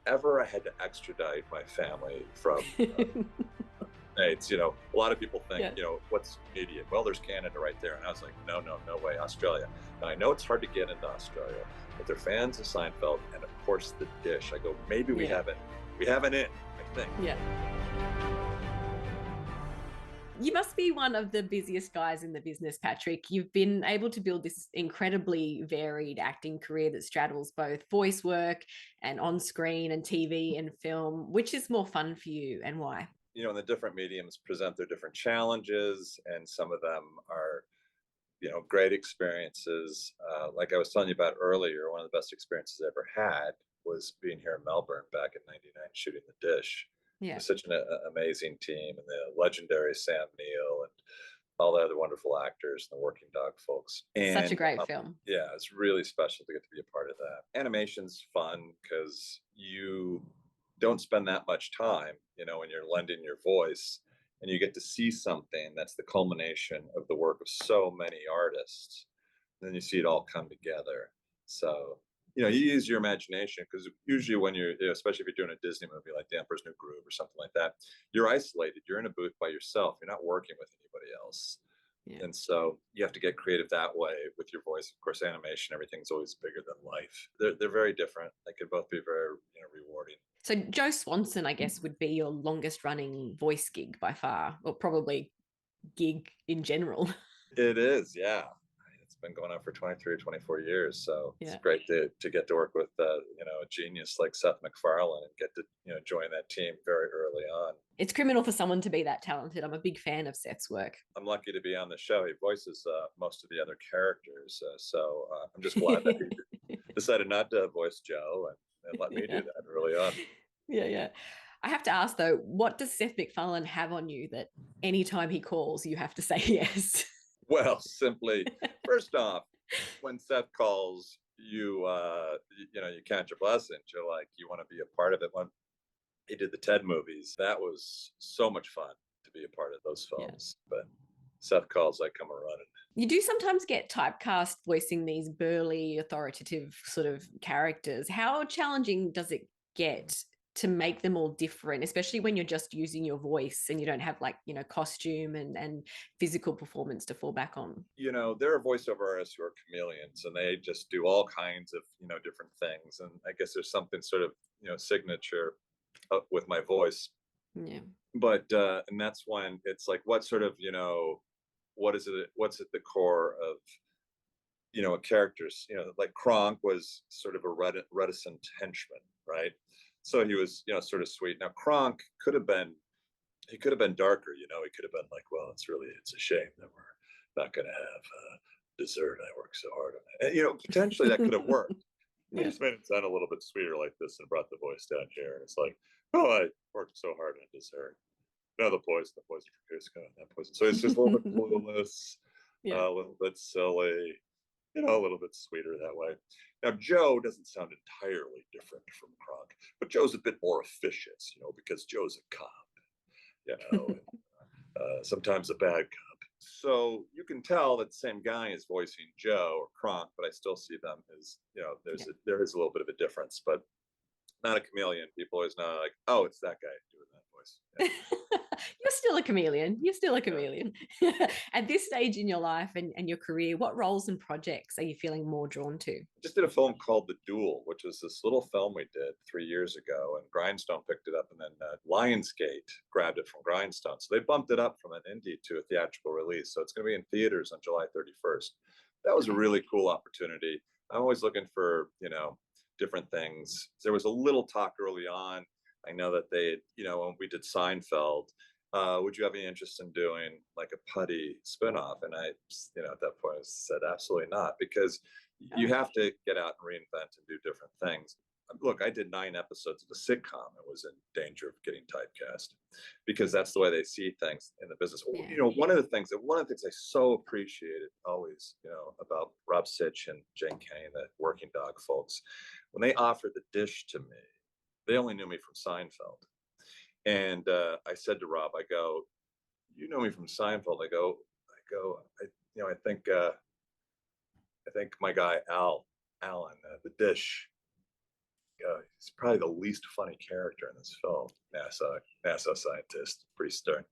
ever I had to extradite my family from States, a lot of people think, Yeah. what's immediate? Well, there's Canada right there. And I was like, no, no, no way, Australia. Now, I know it's hard to get into Australia, but they're fans of Seinfeld and, of course, The Dish. I go, maybe we Yeah. have it. We have an in, I think. Yeah. You must be one of the busiest guys in the business, Patrick. You've been able to build this incredibly varied acting career that straddles both voice work and on screen and TV and film. Which is more fun for you and why? And the different mediums present their different challenges, and some of them are, great experiences. Like I was telling you about earlier, one of the best experiences I ever had was being here in Melbourne back in '99 shooting The Dish. It Yeah. was such an amazing team, and the legendary Sam Neill and all the other wonderful actors and the Working Dog folks. Such a And great film. yeah, it's really special to get to be a part of that. Animation's fun because you don't spend that much time, when you're lending your voice, and you get to see something that's the culmination of the work of so many artists. And then you see it all come together. So, you use your imagination, because usually when you're, especially if you're doing a Disney movie like The Emperor's New Groove or something like that, you're isolated. You're in a booth by yourself. You're not working with anybody else. Yeah. And so you have to get creative that way with your voice. Of course, animation, everything's always bigger than life. They're very different. They could both be very, rewarding. So Joe Swanson, I guess, would be your longest running voice gig by far, or probably gig in general. It is, yeah. It's been going on for 23 or 24 years. So it's Yeah. great to get to work with, a genius like Seth MacFarlane and get to, join that team very early on. It's criminal for someone to be that talented. I'm a big fan of Seth's work. I'm lucky to be on the show. He voices most of the other characters. So I'm just glad that he decided not to voice Joe, and let me do Yeah. that early on. Yeah, yeah. I have to ask though, what does Seth MacFarlane have on you that anytime he calls, you have to say yes? Well, simply, first off, when Seth calls, you count your blessings. You're like, you want to be a part of it. When he did the Ted movies, that was so much fun to be a part of those Yeah. films. But Seth calls, I come a running. You do sometimes get typecast voicing these burly, authoritative sort of characters. How challenging does it get to make them all different, especially when you're just using your voice and you don't have costume and physical performance to fall back on? There are voiceover artists who are chameleons, and they just do all kinds of, different things. And I guess there's something sort of, signature with my voice. Yeah. But and that's when it's like, what sort of, what is it? What's at the core of, a character's, like Kronk was sort of a reticent henchman, right? So he was, sort of sweet. Now Kronk he could have been darker. He could have been like, well, it's a shame that we're not going to have dessert. I worked so hard on it. And, potentially that could have worked. I Yeah. just made it sound a little bit sweeter like this and brought the voice down here. And it's like, oh, I worked so hard on dessert. No, the poison for Cusco, that poison. So it's just a little bit clueless, Yeah. a little bit silly, a little bit sweeter that way. Now, Joe doesn't sound entirely different from Kronk, but Joe's a bit more officious, because Joe's a cop, and, sometimes a bad cop. So you can tell that the same guy is voicing Joe or Kronk, but I still see them as, Yeah. there is a little bit of a difference, but not a chameleon. People always know, like, oh, it's that guy doing that voice. Yeah. You're still a chameleon. You're still a Yeah. chameleon. At this stage in your life and your career, what roles and projects are you feeling more drawn to? Just did a film called The Duel, which was this little film we did 3 years ago, and Grindstone picked it up, and then Lionsgate grabbed it from Grindstone. So they bumped it up from an indie to a theatrical release. So it's going to be in theaters on July 31st. That was a really cool opportunity. I'm always looking for, different things. There was a little talk early on. I know that when we did Seinfeld, would you have any interest in doing like a Putty spinoff? And I, at that point I said, absolutely not, because you Oh, have to get out and reinvent and do different things. Look, I did 9 episodes of a sitcom and was in danger of getting typecast, because that's the way they see things in the business. yeah. One of the things I so appreciated always, about Rob Sitch and Jane Kenny, the Working Dog folks, when they offered The Dish to me, they only knew me from Seinfeld. And I said to Rob, I go, you know me from Seinfeld. I think my guy Alan, The Dish, He's probably the least funny character in this film. NASA scientist, pretty stern.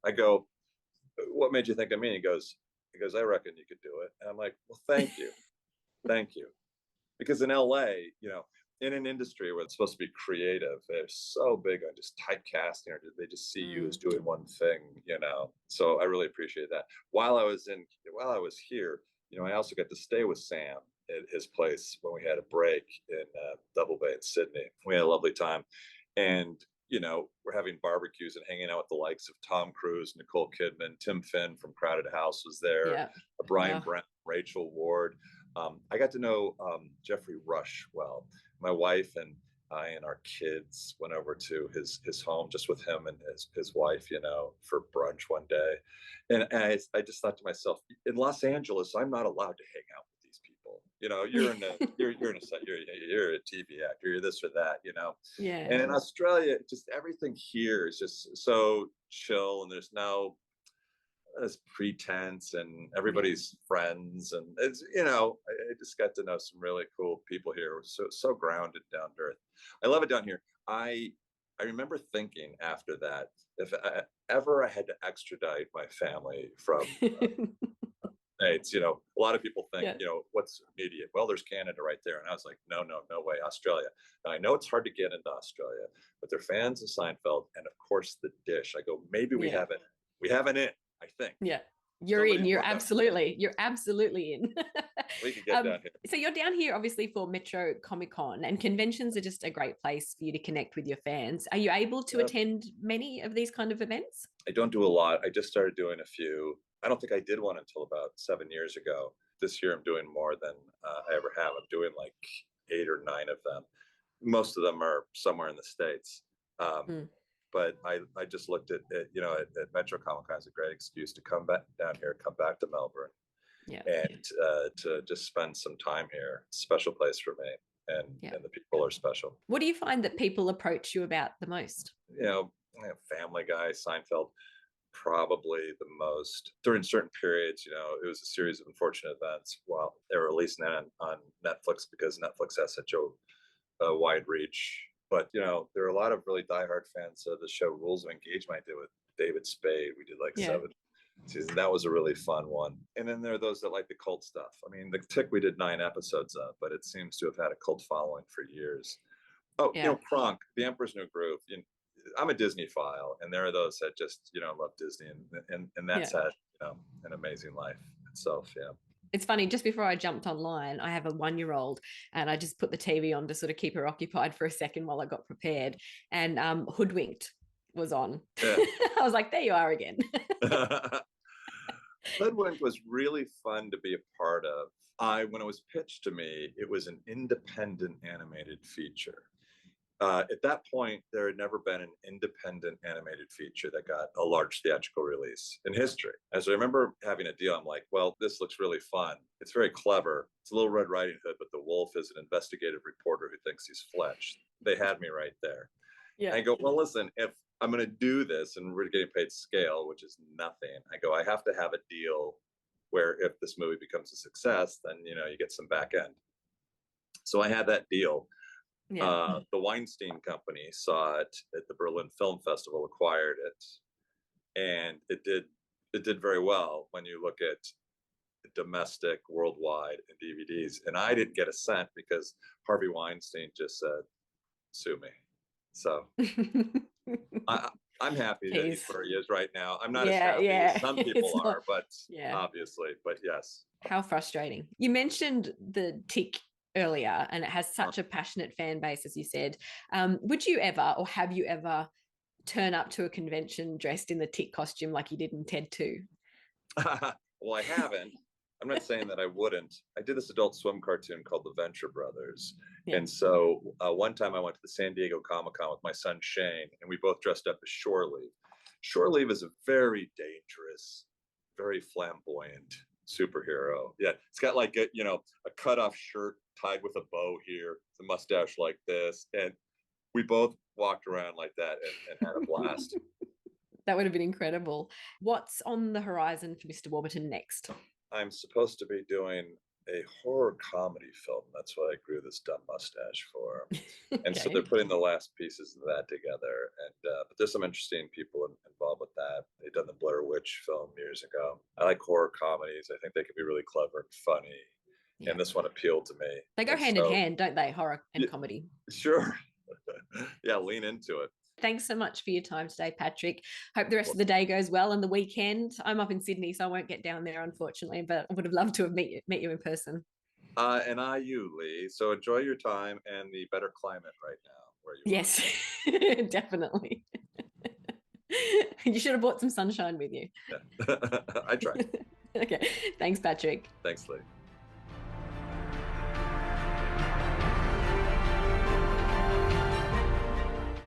I go, what made you think of me? He goes, I reckon you could do it. And I'm like, well, thank you, thank you. Because in LA, in an industry where it's supposed to be creative, they're so big on just typecasting, or they just see you as Mm. doing one thing. So I really appreciate that. While I was here, I also got to stay with Sam at his place when we had a break in Double Bay in Sydney. We had a lovely time, and we're having barbecues and hanging out with the likes of Tom Cruise, Nicole Kidman, Tim Finn from Crowded House was there, Yeah. Brian Oh, Brent, Rachel Ward. I got to know Jeffrey Rush well. My wife and I and our kids went over to his home just with him and his wife, for brunch one day. And I just thought to myself, in Los Angeles, I'm not allowed to hang out with these people. You're a TV actor, you're this or that. yeah. And in Australia, just everything here is just so chill, and there's no this pretense, and Yeah. everybody's friends, and I just got to know some really cool people here. So grounded, down to earth. I love it down here. I remember thinking after that, if I had to extradite my family from States, a lot of people think, Yeah. what's immediate? Well, there's Canada right there. And I was like, no, no, no way, Australia. Now, I know it's hard to get into Australia, but they're fans of Seinfeld, and of course the dish. I go, maybe we Yeah. have it. We have an in, I think. Yeah. You're Somebody in. You're look up. absolutely in. We could get down here. So you're down here obviously for Metro Comic Con, and conventions are just a great place for you to connect with your fans. Are you able to Yeah. attend many of these kind of events? I don't do a lot. I just started doing a few. I don't think I did one until about 7 years ago. This year, I'm doing more than I ever have. I'm doing like 8 or 9 of them. Most of them are somewhere in the States. Mm. But I just looked at Metro Comic Con as a great excuse to come back down here, come back to Melbourne, Yeah. and to just spend some time here. Special place for me, and Yeah. and the people are special. What do you find that people approach you about the most? Family Guy, Seinfeld, probably the most. During certain periods, it was a series of unfortunate events while they were releasing that on Netflix, because Netflix has such a wide reach. But there are a lot of really diehard fans of the show Rules of Engagement I did with David Spade. We did like Yeah. 7 seasons. That was a really fun one. And then there are those that like the cult stuff. I mean, The Tick we did 9 episodes of, but it seems to have had a cult following for years. Oh, Yeah. Kronk, The Emperor's New Groove. I'm a Disney file, and there are those that just love Disney, and that's Yeah. had an amazing life itself. Yeah. It's funny, just before I jumped online, I have a 1-year-old, and I just put the TV on to sort of keep her occupied for a second while I got prepared. And Hoodwinked was on. Yeah. I was like, there you are again. Hoodwinked was really fun to be a part of. When it was pitched to me, it was an independent animated feature. At that point, there had never been an independent animated feature that got a large theatrical release in history. As I remember having a deal, I'm like, well, this looks really fun. It's very clever. It's a Little Red Riding Hood, but the wolf is an investigative reporter who thinks he's Fletch. They had me right there. Yeah. I go, well, listen, if I'm going to do this and we're getting paid scale, which is nothing, I go, I have to have a deal where if this movie becomes a success, then, you get some back end. So I had that deal. Yeah. The Weinstein Company saw it at the Berlin Film Festival, acquired it, and it did very well when you look at domestic, worldwide, and DVDs. And I didn't get a cent because Harvey Weinstein just said, "Sue me." So I'm happy that he's where he is right now. I'm not as happy as some people are, but obviously, but yes. How frustrating. You mentioned the Tick earlier, and it has such a passionate fan base, as you said. Would you ever, or have you ever, turn up to a convention dressed in the Tick costume like you did in Ted 2? Well, I haven't. I'm not saying that I wouldn't. I did this Adult Swim cartoon called The Venture Brothers. Yeah. And so one time I went to the San Diego Comic-Con with my son Shane, and we both dressed up as Shore Leave. Shore Leave is a very dangerous, very flamboyant superhero. Yeah, it's got like a cut-off shirt tied with a bow here, the mustache like this, and we both walked around like that and had a blast. That would have been incredible. What's on the horizon for Mr. Warburton next? I'm supposed to be doing a horror comedy film. That's what I grew this dumb mustache for. And so Okay. they're putting the last pieces of that together. And but there's some interesting people involved with that. They've done the Blair Witch film years ago. I like horror comedies. I think they can be really clever and funny. Yeah. And this one appealed to me. They go And hand in so, hand, don't they? Horror and yeah, comedy. sure. Yeah, lean into it. Thanks so much for your time today, Patrick. Hope the rest Well, of the day goes well and the weekend. I'm up in Sydney, so I won't get down there, unfortunately, but I would have loved to have met you in person. and you, Lee. So enjoy your time and the better climate right now where you are. Yes, definitely. You should have brought some sunshine with you. Yeah. I tried. Okay. Thanks, Patrick. Thanks, Lee.